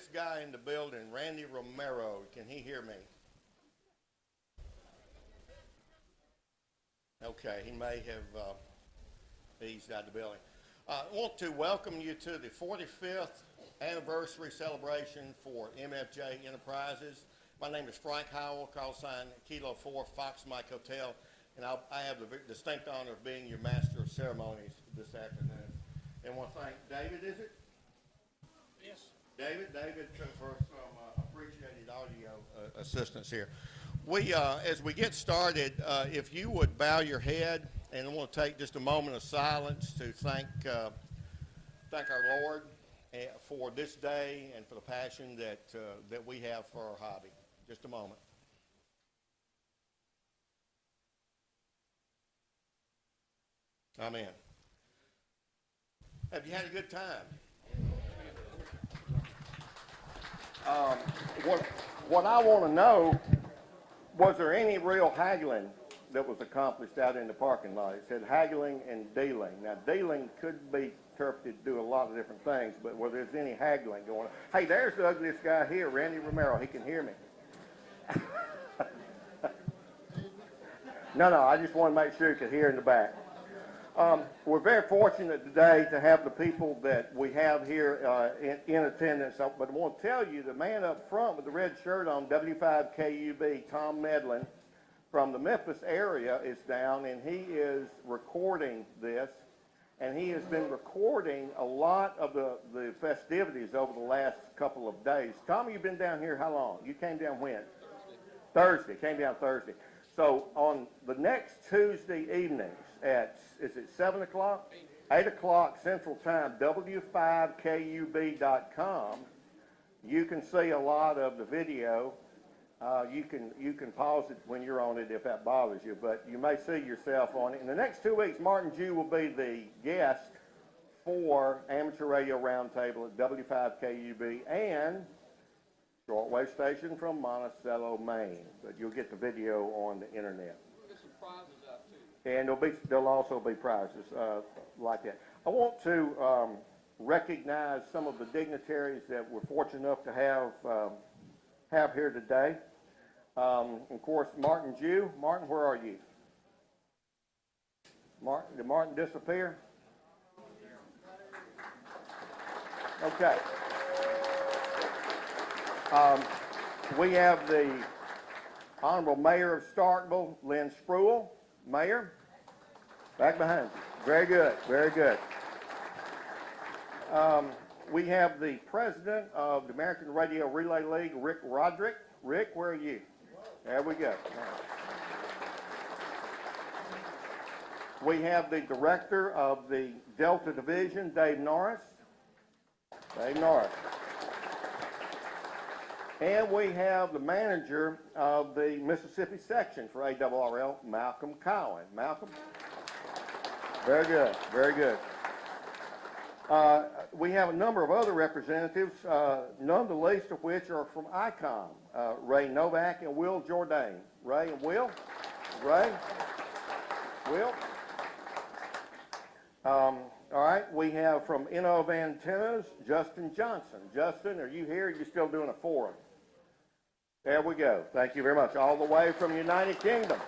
ugliest guy in the building, Randy Romero. Can he hear me? Okay, he may have eased out of the building. I want to welcome you to the 45th anniversary celebration for MFJ Enterprises. My name is Frank Howell, call sign Kilo 4, Fox Mike Hotel, and I have the distinct honor of being your master of ceremonies this afternoon. And I want to thank David, is it? Yes. David for some appreciated audio assistance here. We, as we get started, if you would bow your head, and I want to take just a moment of silence to thank our Lord for this day and for the passion that we have for our hobby. Just a moment. Amen. Have you had a good time? What I want to know, was there any real haggling that was accomplished out in the parking lot? It said haggling and dealing. Now, dealing could be interpreted to do a lot of different things, but whether there's any haggling going on. Hey, there's the ugliest guy here, Randy Romero. He can hear me. No, I just want to make sure you could hear in the back. We're very fortunate today to have the people that we have here in attendance. But I want to tell you, the man up front with the red shirt on, W5KUB, Tom Medlin, from the Memphis area is down, and he is recording this. And he has been recording a lot of the festivities over the last couple of days. Tom, you've been down here how long? You came down when? Thursday. Came down Thursday. So on the next Tuesday evenings at, is it 7 o'clock? 8 o'clock Central Time, W5KUB.com, you can see a lot of the video. You can pause it when you're on it if that bothers you, but you may see yourself on it. In the next 2 weeks, Martin Jew will be the guest for Amateur Radio Roundtable at W5KUB and shortwave station from Monticello, Maine. But you'll get the video on the internet. We'll get some prizes out too. And there'll also be prizes like that. I want to recognize some of the dignitaries that we're fortunate enough to have here today. Of course, Martin Jew. Martin, where are you? Did Martin disappear? Okay. We have the Honorable Mayor of Starkville, Lindon Spruill. Mayor, back behind you. Very good, very good. We have the President of the American Radio Relay League, Rick Roderick. Rick, where are you? There we go. We have the Director of the Delta Division, Dave Norris. Dave Norris. And we have the manager of the Mississippi section for ARRL, Malcolm Cowan. Malcolm? Very good, very good. We have a number of other representatives, none the least of which are from ICOM, Ray Novak and Will Jourdain. Ray and Will? Ray? Will? All right, we have from Innov Antennas, Justin Johnson. Justin, are you here? Or are you still doing a forum? There we go. Thank you very much. All the way from United Kingdom.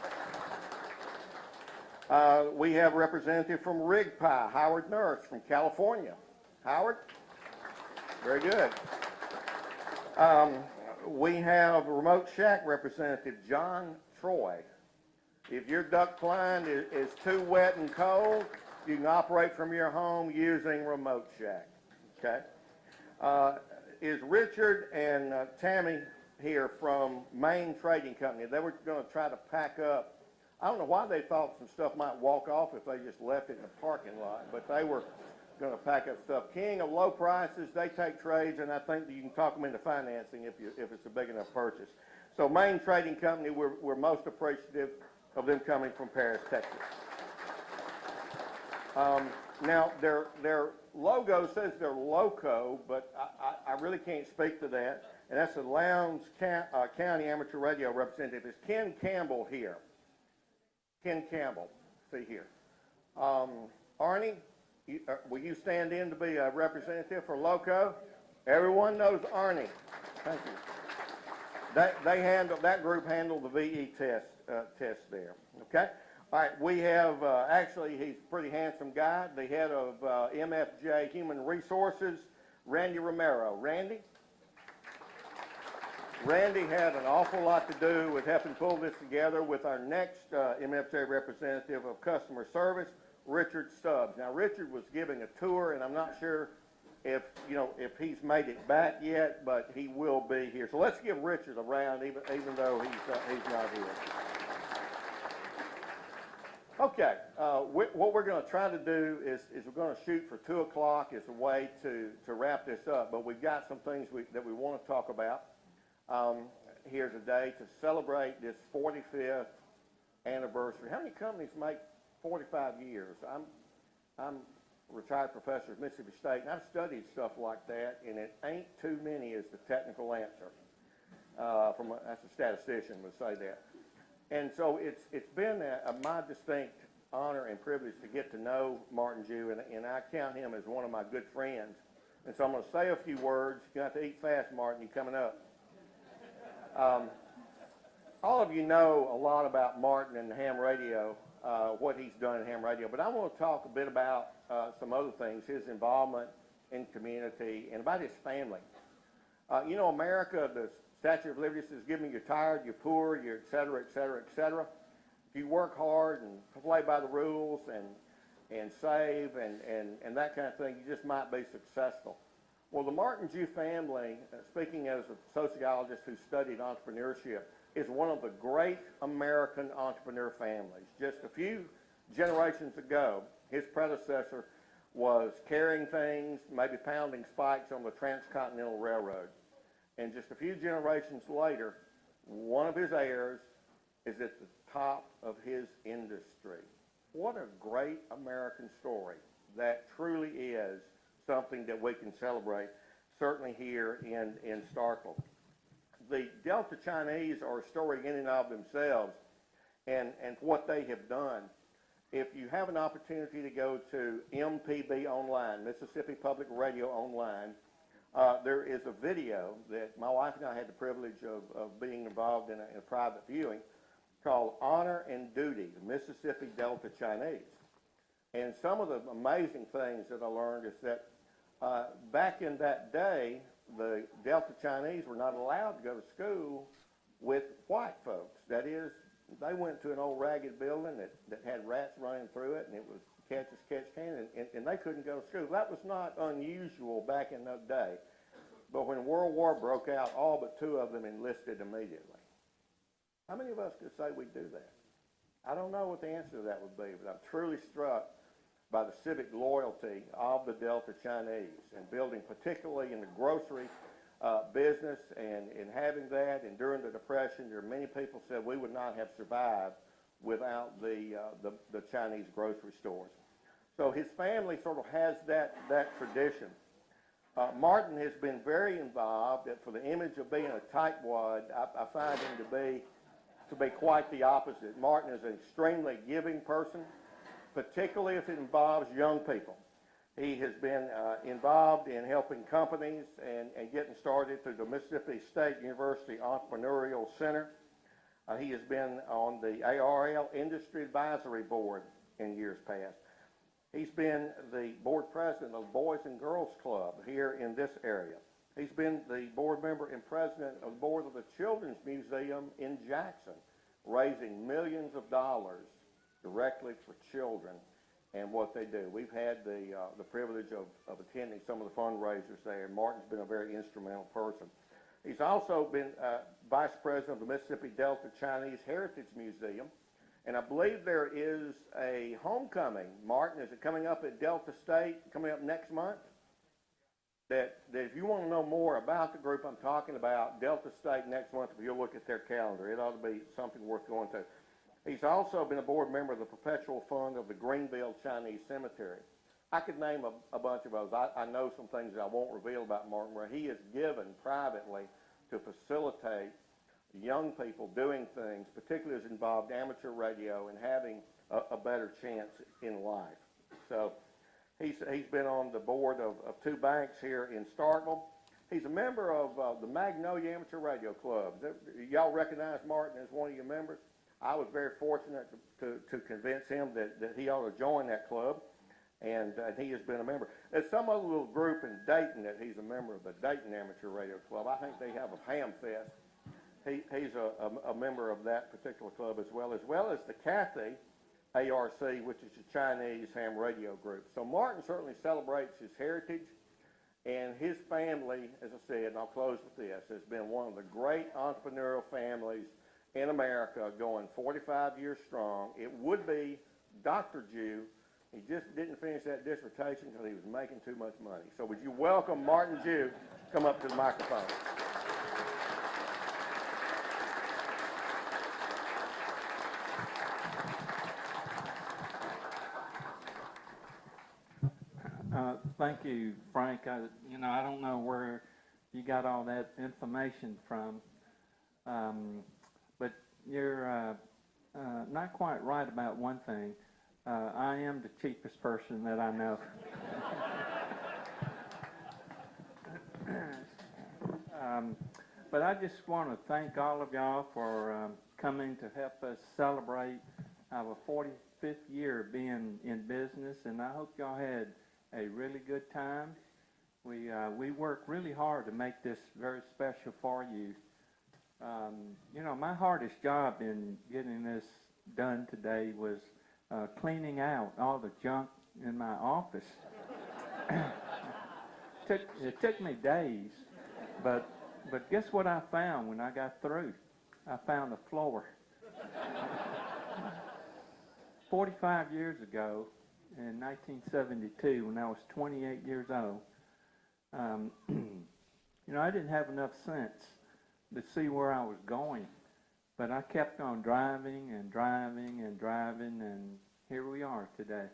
We have a representative from RigPie, Howard Nurse from California. Howard? Very good. We have a Remote Shack representative, John Troy. If your duck blind is too wet and cold, you can operate from your home using Remote Shack. Okay? Is Richard and Tammy here from Maine Trading Company? They were going to try to pack up. I don't know why they thought some stuff might walk off if they just left it in the parking lot, but they were going to pack up stuff. King of low prices, they take trades, and I think that you can talk them into financing if it's a big enough purchase. So Maine Trading Company, we're most appreciative of them coming from Paris, Texas. Now, their logo says they're loco, but I really can't speak to that. And that's the Lowndes County Amateur Radio representative. Is Ken Campbell here? Ken Campbell, see here. Arnie, will you stand in to be a representative for loco? Everyone knows Arnie. Thank you. That group handled the VE test there. Okay. All right. We have actually he's a pretty handsome guy. The head of MFJ Human Resources, Randy Romero. Randy had an awful lot to do with helping pull this together with our next MFJ representative of customer service, Richard Stubbs. Now, Richard was giving a tour, and I'm not sure if he's made it back yet, but he will be here. So let's give Richard a round, even though he's not here. Okay, what we're going to try to do is we're going to shoot for 2 o'clock as a way to wrap this up, but we've got some things that we want to talk about here today to celebrate this 45th anniversary. How many companies make 45 years? I'm a retired professor at Mississippi State, and I've studied stuff like that, and it ain't too many is the technical answer. That's a statistician would say that. And so it's been my distinct honor and privilege to get to know Martin Jew, and I count him as one of my good friends. And so I'm going to say a few words. You're going to have to eat fast, Martin. You're coming up. All of you know a lot about Martin and ham radio, what he's done in ham radio, but I want to talk a bit about some other things, his involvement in community, and about his family. America, the Statue of Liberty says, give me you're tired, you're poor, you're et cetera, et cetera, et cetera. If you work hard and play by the rules and save and that kind of thing, you just might be successful. Well, the Martin Jew family, speaking as a sociologist who studied entrepreneurship, is one of the great American entrepreneur families. Just a few generations ago, his predecessor was carrying things, maybe pounding spikes on the Transcontinental Railroad. And just a few generations later, one of his heirs is at the top of his industry. What a great American story. That truly is something that we can celebrate, certainly here in Starkville. The Delta Chinese are a story in and of themselves and what they have done. If you have an opportunity to go to MPB Online, Mississippi Public Radio Online, there is a video that my wife and I had the privilege of being involved in a private viewing called Honor and Duty, the Mississippi Delta Chinese. And some of the amazing things that I learned is that back in that day, the Delta Chinese were not allowed to go to school with white folks. That is, they went to an old ragged building that had rats running through it, and it was catch as catch can, and they couldn't go to school. That was not unusual back in that day. But when World War broke out, all but 2 of them enlisted immediately. How many of us could say we do that? I don't know what the answer to that would be, but I'm truly struck by the civic loyalty of the Delta Chinese and building, particularly in the grocery business and having that. And during the Depression, there are many people said we would not have survived without the Chinese grocery stores. So his family sort of has that tradition. Martin has been very involved. For the image of being a tightwad, I find him to be quite the opposite. Martin is an extremely giving person, particularly if it involves young people. He has been involved in helping companies and getting started through the Mississippi State University Entrepreneurial Center. He has been on the ARL Industry Advisory Board in years past. He's been the board president of the Boys and Girls Club here in this area. He's been the board member and president of the board of the Children's Museum in Jackson, raising millions of dollars directly for children and what they do. We've had the privilege of attending some of the fundraisers there, and Martin's been a very instrumental person. He's also been vice president of the Mississippi Delta Chinese Heritage Museum, and I believe there is a homecoming. Martin, is it coming up at Delta State, coming up next month? That if you want to know more about the group I'm talking about, Delta State next month, if you'll look at their calendar, it ought to be something worth going to. He's also been a board member of the Perpetual Fund of the Greenville Chinese Cemetery. I could name a bunch of those. I know some things that I won't reveal about Martin, where he has given privately to facilitate young people doing things, particularly as involved amateur radio and having a better chance in life. So he's been on the board of 2 banks here in Starkville. He's a member of the Magnolia Amateur Radio Club. Y'all recognize Martin as one of your members? I was very fortunate to convince him that he ought to join that club, and he has been a member. There's some other little group in Dayton that he's a member of, the Dayton Amateur Radio Club. I think they have a ham fest. He's a member of that particular club as well as the Cathay ARC, which is the Chinese ham radio group. So Martin certainly celebrates his heritage, and his family, as I said, and I'll close with this, has been one of the great entrepreneurial families in America, going 45 years strong. It would be Dr. Jew. He just didn't finish that dissertation because he was making too much money. So would you welcome Martin Jew to come up to the microphone? Thank you, Frank. I don't know where you got all that information from, but you're not quite right about one thing. I am the cheapest person that I know. But I just want to thank all of y'all for coming to help us celebrate our 45th year being in business, and I hope y'all had a really good time. We work really hard to make this very special for you. My hardest job in getting this done today was cleaning out all the junk in my office. It took me days, but guess what I found when I got through? I found the floor. 45 years ago, in 1972, when I was 28 years old, I didn't have enough sense to see where I was going, but I kept on driving and driving and driving, and here we are today.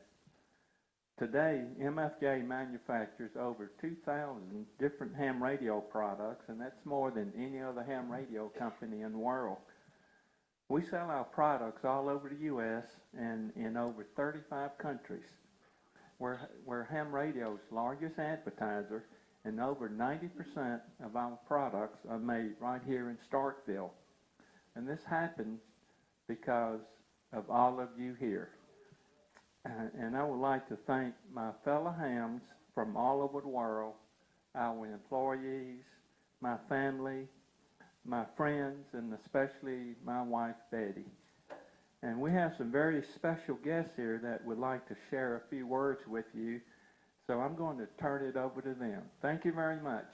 Today, MFJ manufactures over 2,000 different ham radio products, and that's more than any other ham radio company in the world. We sell our products all over the U.S. and in over 35 countries. We're ham radio's largest advertiser, and over 90% of our products are made right here in Starkville. And this happened because of all of you here. And I would like to thank my fellow hams from all over the world, our employees, my family, my friends, and especially my wife, Betty. And we have some very special guests here that would like to share a few words with you. So I'm going to turn it over to them. Thank you very much.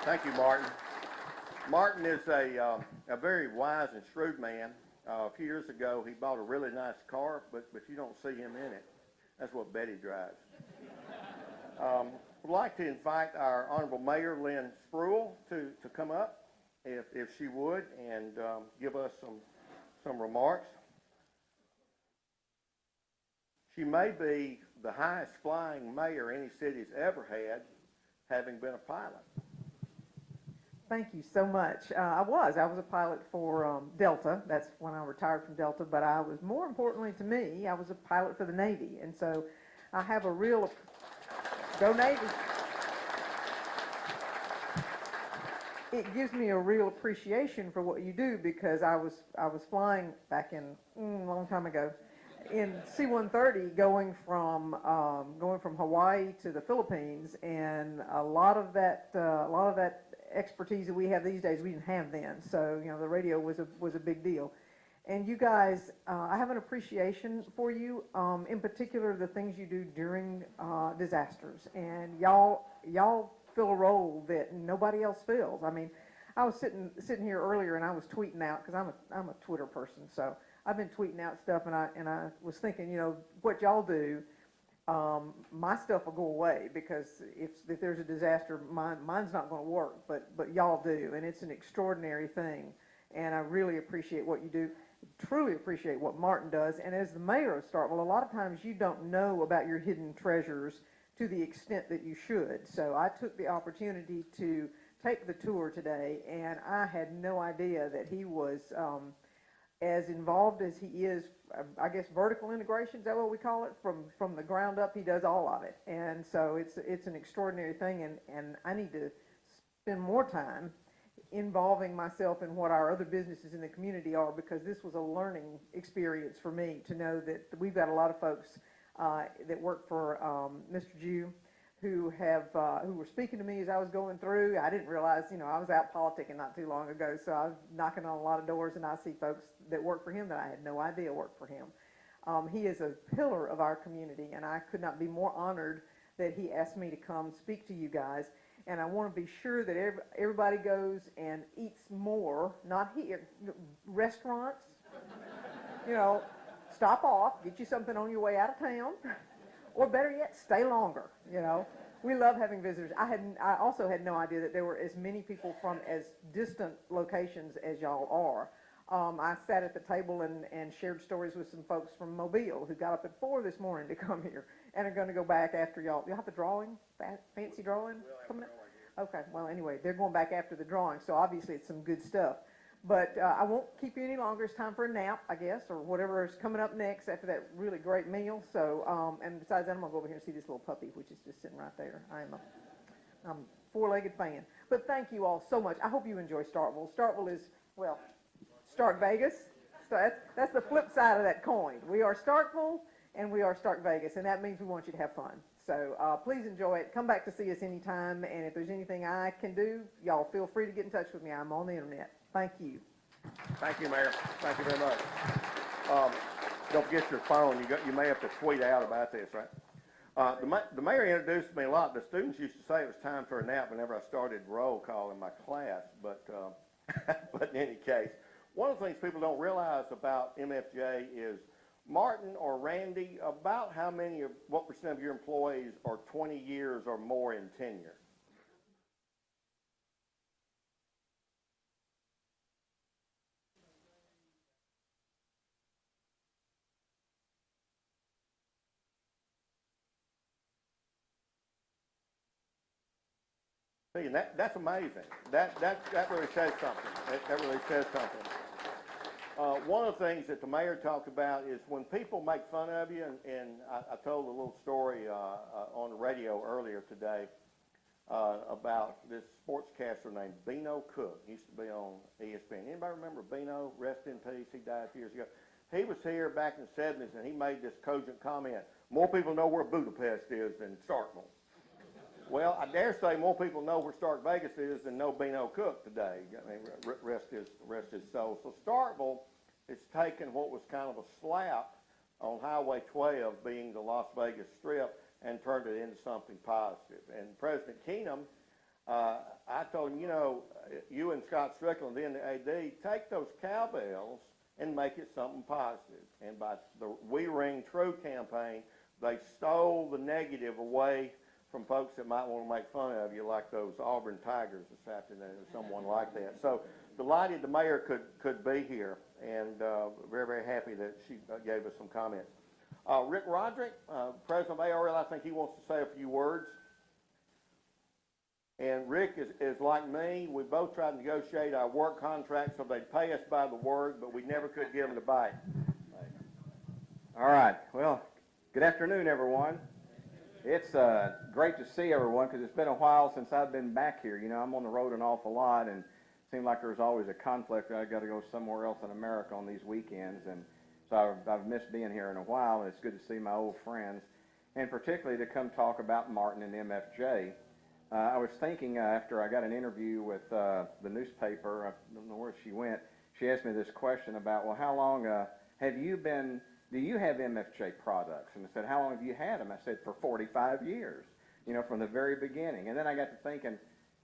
Thank you, Martin. Martin is a very wise and shrewd man. A few years ago, he bought a really nice car, but you don't see him in it. That's what Betty drives. We'd like to invite our Honorable Mayor, Lindon Spruill, to come up, if she would, and give us some remarks. She may be the highest flying mayor any city's ever had, having been a pilot. Thank you so much. I was a pilot for Delta. That's when I retired from Delta, but I was, more importantly to me, I was a pilot for the Navy. And so I have a real, go Navy. It gives me a real appreciation for what you do, because I was flying back in a long time ago in C-130 going from Hawaii to the Philippines, and a lot of that expertise that we have these days we didn't have then. So the radio was a big deal. And you guys, I have an appreciation for you, in particular the things you do during disasters, and y'all fill a role that nobody else fills. I mean, I was sitting here earlier and I was tweeting out, because I'm a Twitter person, so I've been tweeting out stuff, and I was thinking, what y'all do, my stuff will go away, because if there's a disaster, mine's not going to work, but y'all do, and it's an extraordinary thing, and I really appreciate what you do. Truly appreciate what Martin does. And as the mayor of Starkville, a lot of times you don't know about your hidden treasures to the extent that you should. So I took the opportunity to take the tour today, and I had no idea that he was as involved as he is, I guess vertical integration, is that what we call it? From the ground up, he does all of it. And so it's an extraordinary thing, and I need to spend more time involving myself in what our other businesses in the community are, because this was a learning experience for me to know that we've got a lot of folks that work for Mr. Jew who were speaking to me as I was going through. I didn't realize, I was out politicking not too long ago, so I was knocking on a lot of doors, and I see folks that work for him that I had no idea worked for him. He is a pillar of our community, and I could not be more honored that he asked me to come speak to you guys. And I want to be sure that everybody goes and eats more, not here, restaurants, stop off, get you something on your way out of town, or better yet, stay longer, We love having visitors. I also had no idea that there were as many people from as distant locations as y'all are. I sat at the table and shared stories with some folks from Mobile who got up at 4 this morning to come here and are going to go back after y'all. Y'all have the drawing? Fancy drawing coming up? Okay, well, anyway, they're going back after the drawing, so obviously it's some good stuff. But I won't keep you any longer. It's time for a nap, I guess, or whatever is coming up next after that really great meal. So, and besides that, I'm going to go over here and see this little puppy, which is just sitting right there. I'm a four-legged fan. But thank you all so much. I hope you enjoy Starkville. Starkville is, well, Stark Vegas. So that's the flip side of that coin. We are Starkville, and we are Stark Vegas, and that means we want you to have fun. So please enjoy it. Come back to see us anytime, and if there's anything I can do, y'all feel free to get in touch with me. I'm on the internet. Thank you. Thank you, Mayor. Thank you very much. Don't forget your phone. You may have to tweet out about this, right? The mayor introduced me a lot. The students used to say it was time for a nap whenever I started roll call in my class, but but in any case, one of the things people don't realize about MFJ is Martin or Randy, about what percent of your employees are 20 years or more in tenure? See, and that's amazing. That really says something. That really says something. One of the things that the mayor talked about is when people make fun of you, and I told a little story on the radio earlier today about this sportscaster named Beano Cook. He used to be on ESPN. Anybody remember Beano? Rest in peace. He died a few years ago. He was here back in the 70s, and he made this cogent comment: more people know where Budapest is than Starkville. Well, I dare say more people know where Stark Vegas is than know Beano Cook today. I mean, rest his soul. So Starkville has taken what was kind of a slap on Highway 12, being the Las Vegas Strip, and turned it into something positive. And President Keenum, I told him, you and Scott Strickland, then the AD, take those cowbells and make it something positive. And by the We Ring True campaign, they stole the negative away from folks that might want to make fun of you, like those Auburn Tigers this afternoon, or someone like that. So delighted the mayor could be here, and very, very happy that she gave us some comments. Rick Roderick, president of ARL, I think he wants to say a few words. And Rick is like me. We both tried to negotiate our work contracts so they'd pay us by the word, but we never could get them to bite. All right. Well, good afternoon, everyone. It's great to see everyone, because it's been a while since I've been back here. I'm on the road an awful lot, and it seems like there's always a conflict. I've got to go somewhere else in America on these weekends, and so I've missed being here in a while, and it's good to see my old friends, and particularly to come talk about Martin and MFJ. I was thinking after I got an interview with the newspaper, I don't know where she went, she asked me this question about, well, how long do you have MFJ products? And I said, how long have you had them? I said, for 45 years, from the very beginning. And then I got to thinking,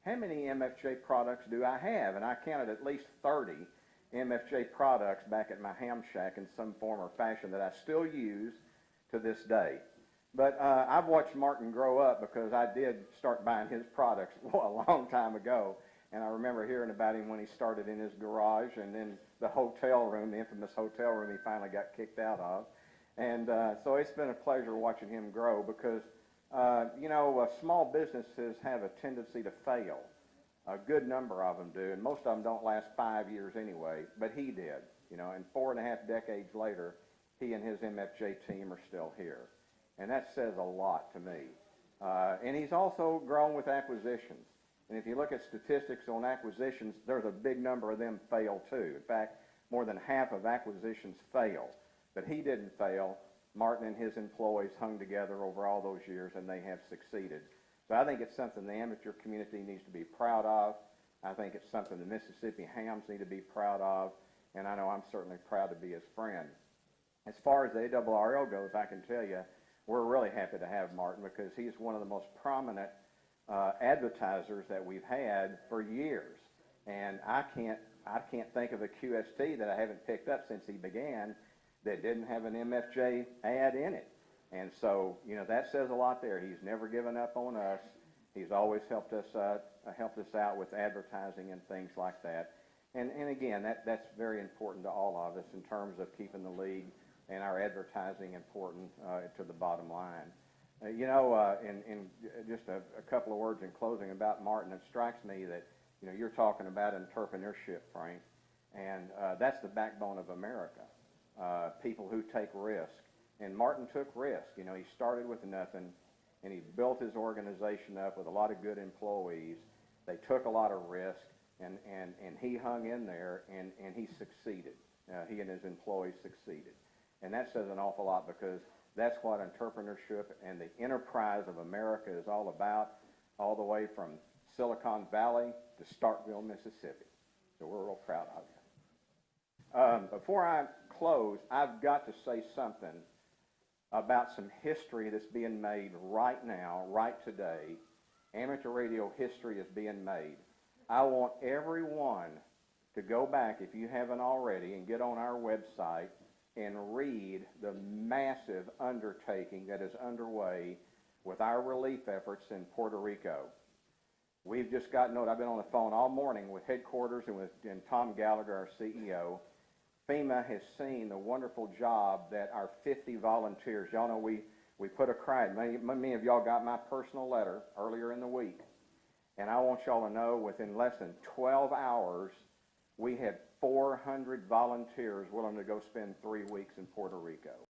how many MFJ products do I have? And I counted at least 30 MFJ products back at my ham shack in some form or fashion that I still use to this day. But I've watched Martin grow up, because I did start buying his products a long time ago. And I remember hearing about him when he started in his garage, and then the hotel room, the infamous hotel room he finally got kicked out of. And so it's been a pleasure watching him grow, because, small businesses have a tendency to fail. A good number of them do, and most of them don't last 5 years anyway, but he did. and 4.5 decades later, he and his MFJ team are still here. And that says a lot to me. And he's also grown with acquisitions. And if you look at statistics on acquisitions, there's a big number of them fail too. In fact, more than half of acquisitions fail. But he didn't fail. Martin and his employees hung together over all those years, and they have succeeded. So I think it's something the amateur community needs to be proud of. I think it's something the Mississippi hams need to be proud of, and I know I'm certainly proud to be his friend. As far as the ARRL goes, I can tell you we're really happy to have Martin because he's one of the most prominent advertisers that we've had for years. And I can't think of a QST that I haven't picked up since he began that didn't have an MFJ ad in it. And so, that says a lot there. He's never given up on us. He's always helped us out with advertising and things like that. And again, that's very important to all of us in terms of keeping the league and our advertising important to the bottom line. In just a couple of words in closing about Martin, it strikes me that, you're talking about entrepreneurship, Frank, and that's the backbone of America. People who take risk. And Martin took risk. He started with nothing, and he built his organization up with a lot of good employees. They took a lot of risk, and he hung in there, and he succeeded. He and his employees succeeded. And that says an awful lot because that's what entrepreneurship and the enterprise of America is all about, all the way from Silicon Valley to Starkville, Mississippi. So we're real proud of you. Before I close, I've got to say something about some history that's being made right now, right today. Amateur radio history is being made. I want everyone to go back, if you haven't already, and get on our website and read the massive undertaking that is underway with our relief efforts in Puerto Rico. We've just got note. I've been on the phone all morning with headquarters and Tom Gallagher, our CEO. FEMA has seen the wonderful job that our 50 volunteers, y'all know we put a cry in. Many of y'all got my personal letter earlier in the week. And I want y'all to know within less than 12 hours, we had 400 volunteers willing to go spend 3 weeks in Puerto Rico.